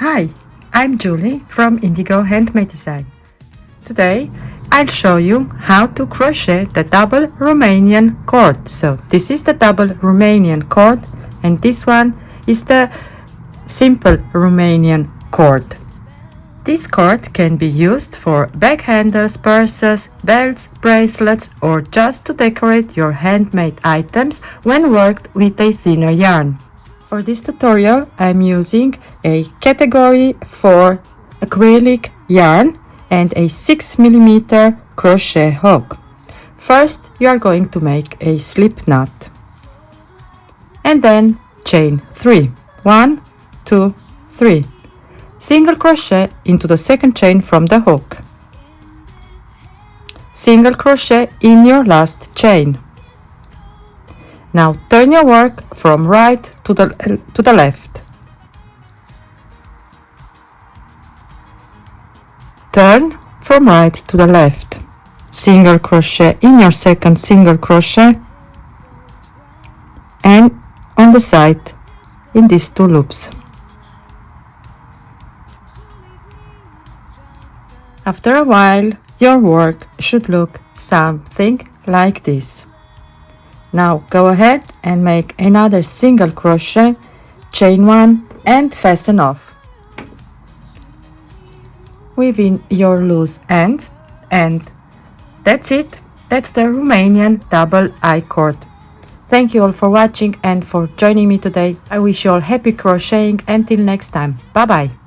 Hi, I'm Julie from Indigo Handmade Design. Today I'll show you how to crochet the double Romanian cord. So this is the double Romanian cord and this one is the simple Romanian cord. This cord can be used for bag handles, purses, belts, bracelets or just to decorate your handmade items when worked with a thinner yarn. For this tutorial I'm using a category 4 acrylic yarn and a 6mm crochet hook. First you are going to make a slip knot and then chain 3. 1, 2, 3. Single crochet into the second chain from the hook. Single crochet in your last chain. Now turn your work from right to the left. Turn from right to the left. Single crochet in your second single crochet and on the side in these 2 loops. After a while, your work should look something like this. Now go ahead and make another single crochet, chain 1 and fasten off. Weave in your loose end and that's it. That's the Romanian double cord. Thank you all for watching and for joining me today. I wish you all happy crocheting. Until next time. Bye bye.